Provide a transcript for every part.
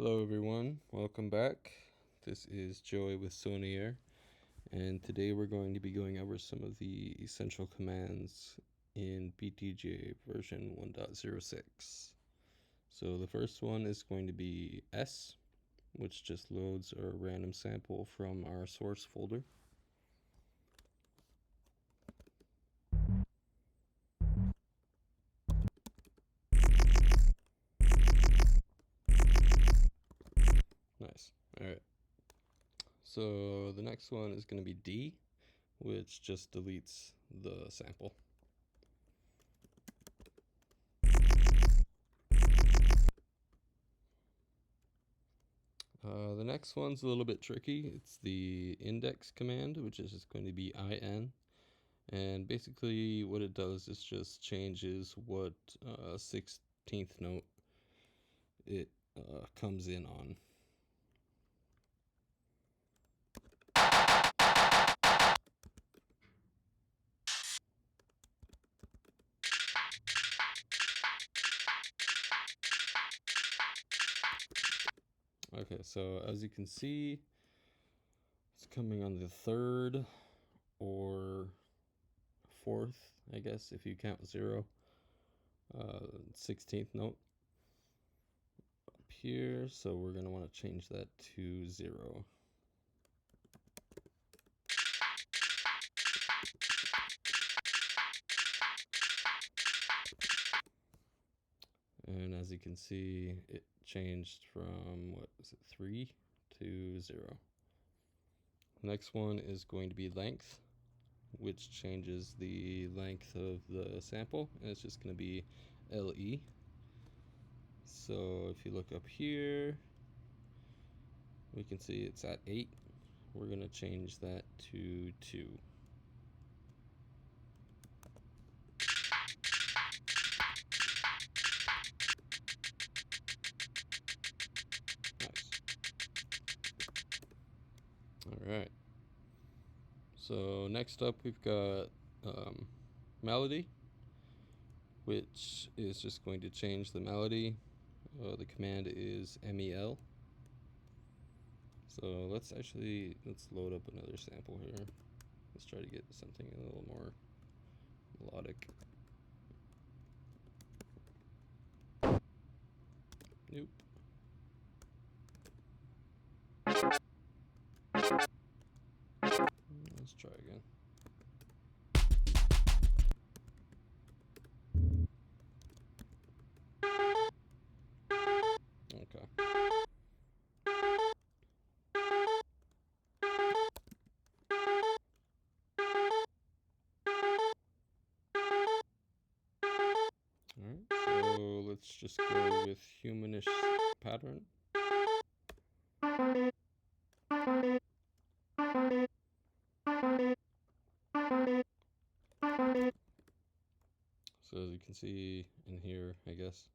Hello everyone, welcome back. This is Joey with Sonier, and today we're going to be going over some of the essential commands in BeatDJ version 1.06. So the first one is going to be S, which just loads a random sample from our source folder. Nice. Alright. So the next one is going to be D, which just deletes the sample. The next one's a little bit tricky. It's the index command, which is just going to be IN. And basically what it does is just changes what 16th note it comes in on. Okay, so as you can see, it's coming on the third or fourth, I guess, if you count 0, 16th note up here. So we're going to want to change that to 0. And as you can see, it changed from, what is it, 3 to 0. Next one is going to be length, which changes the length of the sample, and it's just going to be LE. So if you look up here, we can see it's at 8. We're going to change that to 2. Nice. Alright. So next up we've got melody, which is just going to change the melody. The command is MEL. So let's load up another sample here. Let's try to get something a little more melodic. Nope. Let's try again. Okay. Alright, so let's just go with humanish pattern. So as you can see in here, I guess,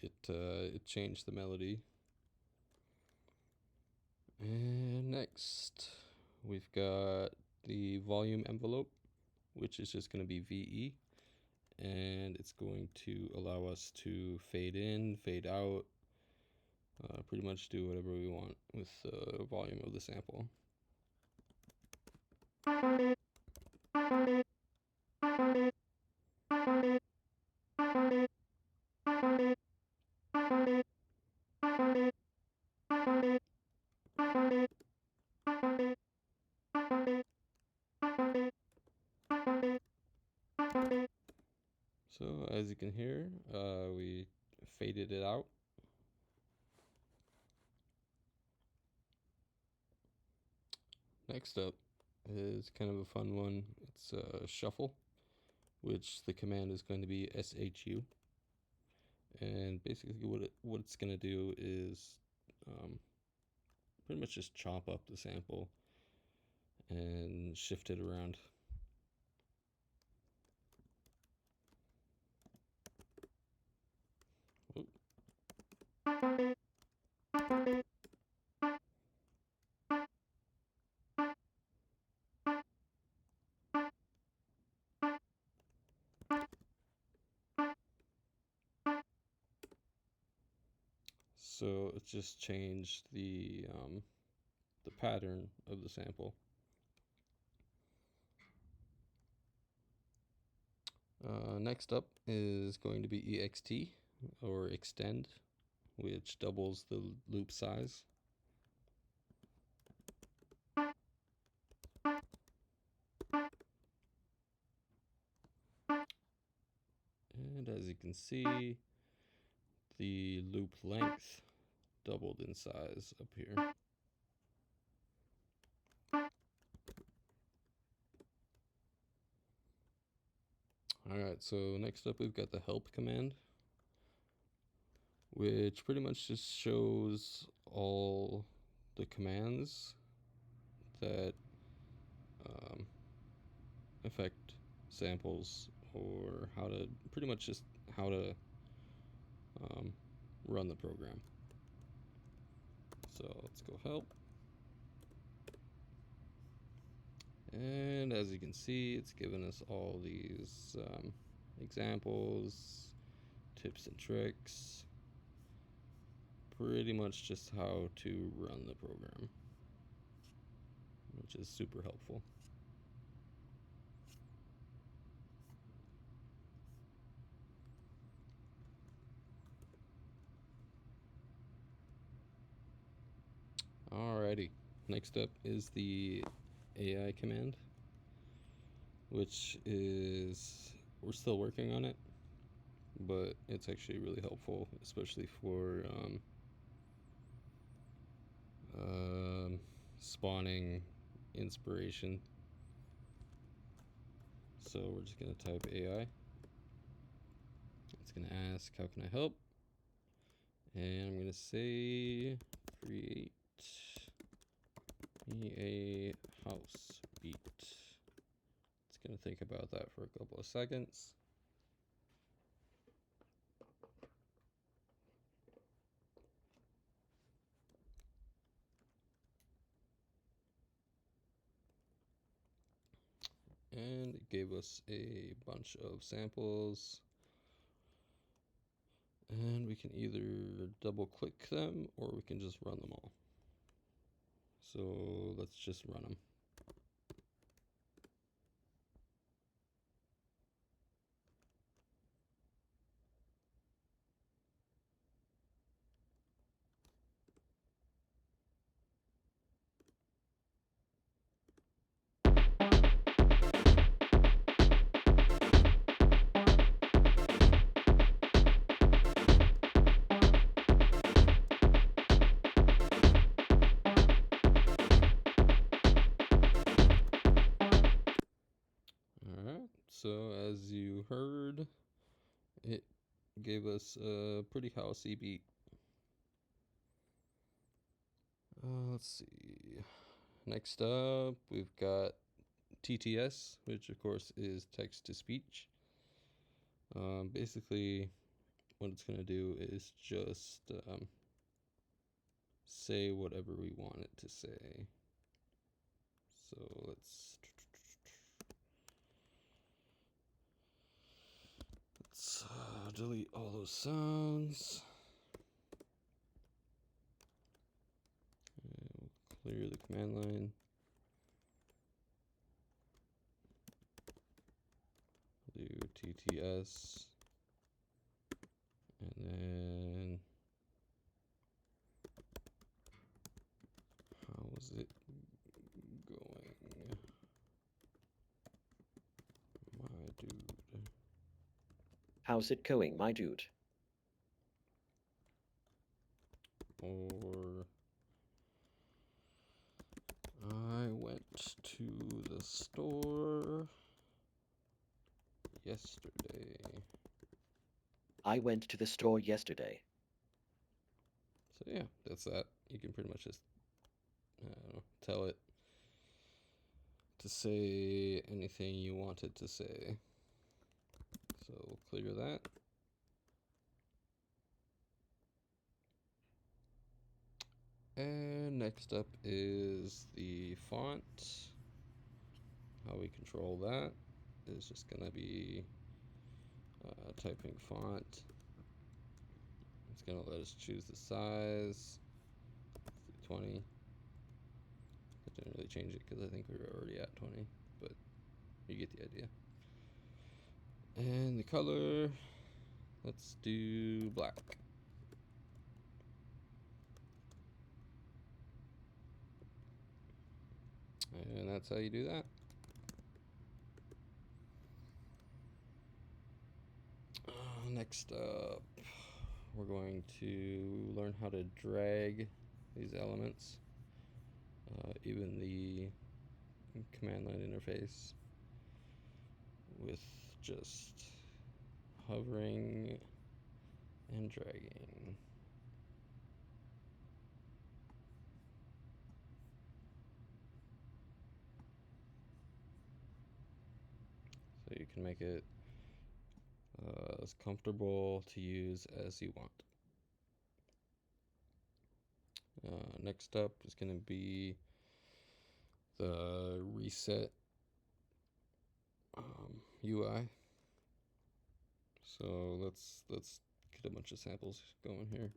it changed the melody. And next, we've got the volume envelope, which is just going to be VE. And it's going to allow us to fade in, fade out, pretty much do whatever we want with the volume of the sample. So as you can hear, we faded it out. Next up is kind of a fun one. It's shuffle, which the command is going to be SHU. And basically what it's going to do is pretty much just chop up the sample and shift it around. So it's just changed the pattern of the sample. Next up is going to be EXT, or extend, which doubles the loop size. And as you can see, the loop length doubled in size up here. Alright, so next up we've got the help command, which pretty much just shows all the commands that affect samples, or how to, pretty much just how to run the program. So let's go help. And as you can see, it's given us all these examples, tips and tricks, pretty much just how to run the program, which is super helpful. Alrighty, next up is the AI command, which is, we're still working on it, but it's actually really helpful, especially for spawning inspiration. So we're just going to type AI. It's going to ask, how can I help? And I'm going to say, create me a house beat. It's going to think about that for a couple of seconds. And it gave us a bunch of samples. And we can either double click them or we can just run them all. So let's just run them. Alright, so as you heard, it gave us a pretty housey beat. Let's see. Next up, we've got TTS, which of course is text to speech. Basically, what it's going to do is just say whatever we want it to say. So let's delete all those sounds. And we'll clear the command line. Do TTS. And then how was it going? My dude. How's it going, my dude? Or I went to the store yesterday. I went to the store yesterday. So yeah, that's that. You can pretty much just tell it to say anything you want it to say. So we'll clear that. And next up is the font. How we control that is just going to be typing font. it's going to let us choose the size. 20. That didn't really change it because I think we were already at 20, but you get the idea. And the color, let's do black. And that's how you do that. Next up, we're going to learn how to drag these elements, even the command line interface, with just hovering and dragging. So you can make it as comfortable to use as you want. Next up is going to be the reset UI. So let's get a bunch of samples going here.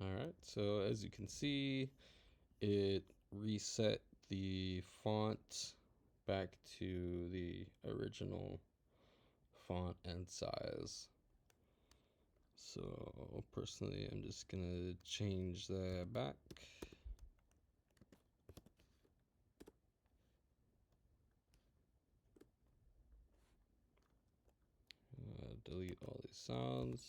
Alright, so as you can see, it reset the font back to the original font and size. So personally, I'm just gonna change that back. Delete all these sounds.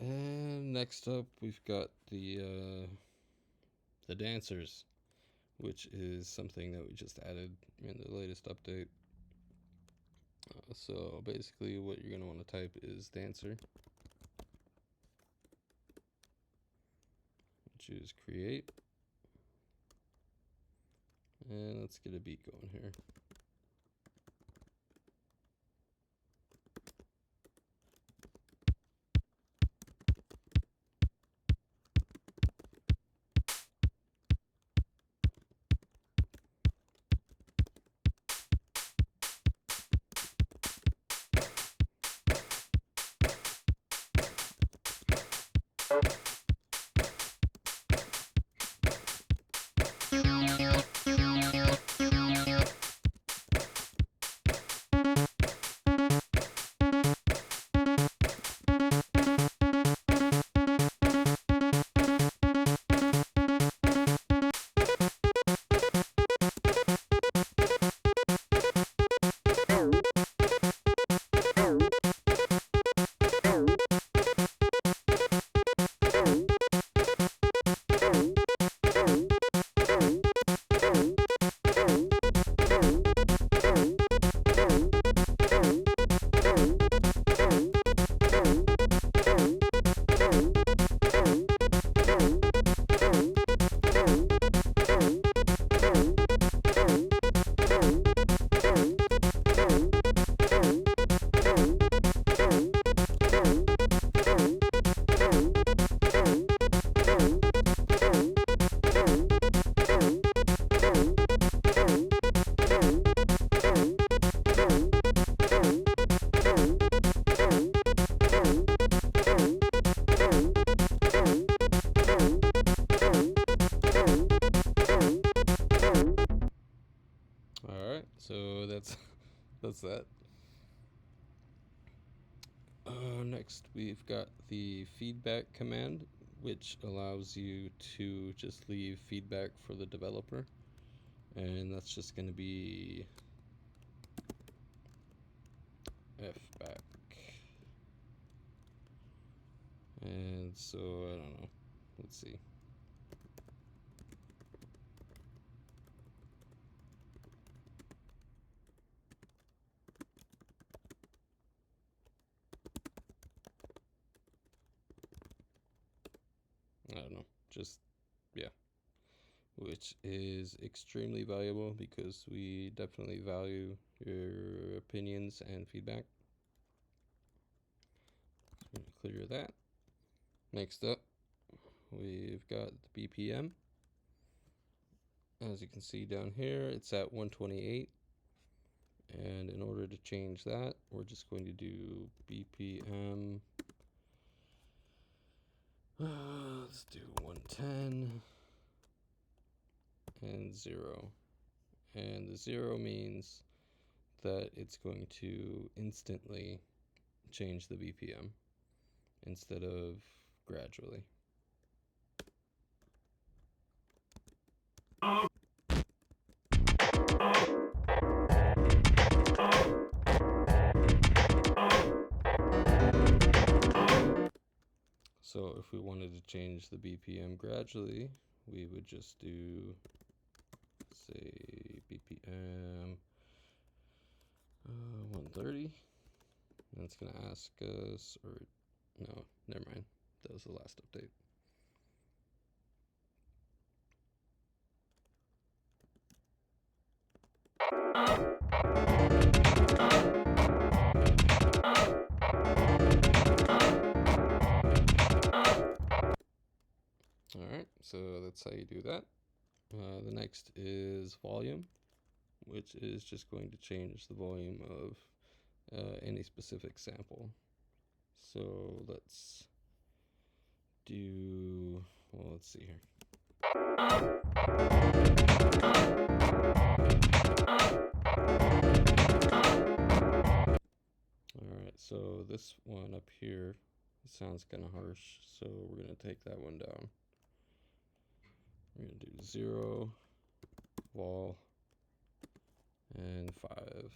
And next up, we've got the dancers, which is something that we just added in the latest update. So basically, what you're gonna want to type is dancer. Choose create, and let's get a beat going here. Alright, so that's that. Next, we've got the feedback command, which allows you to just leave feedback for the developer. And that's just going to be fback. And so, I don't know. Let's see. I don't know, just, yeah, which is extremely valuable because we definitely value your opinions and feedback. So I'm gonna clear that. Next up, we've got the BPM. As you can see down here, it's at 128. And in order to change that, we're just going to do BPM. Let's do 110 and 0. And the 0 means that it's going to instantly change the BPM instead of gradually. So if we wanted to change the BPM gradually, we would just do, say, BPM 130. And it's going to ask us, or no, never mind. That was the last update. Alright, so that's how you do that. The next is volume, which is just going to change the volume of any specific sample. So let's do, well, let's see here. Alright, so this one up here sounds kind of harsh, so we're going to take that one down. We're going to do 0, vol, and 5.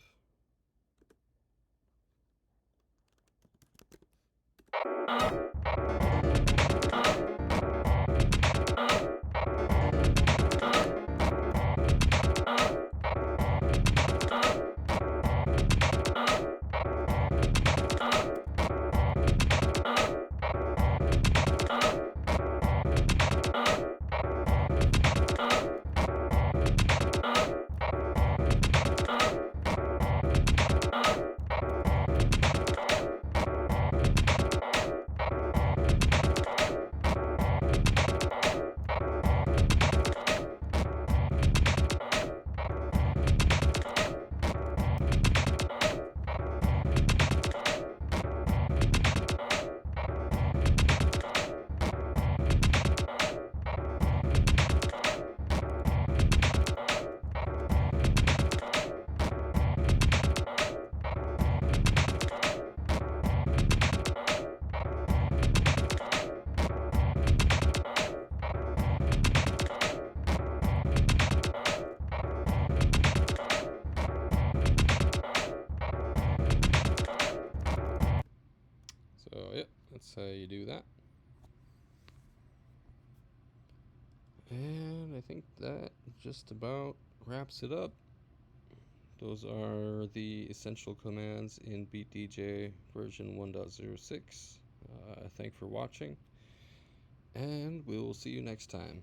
So yeah, that's how you do that. And I think that just about wraps it up. Those are the essential commands in BeatDJ version 1.06. Thanks for watching, and we will see you next time.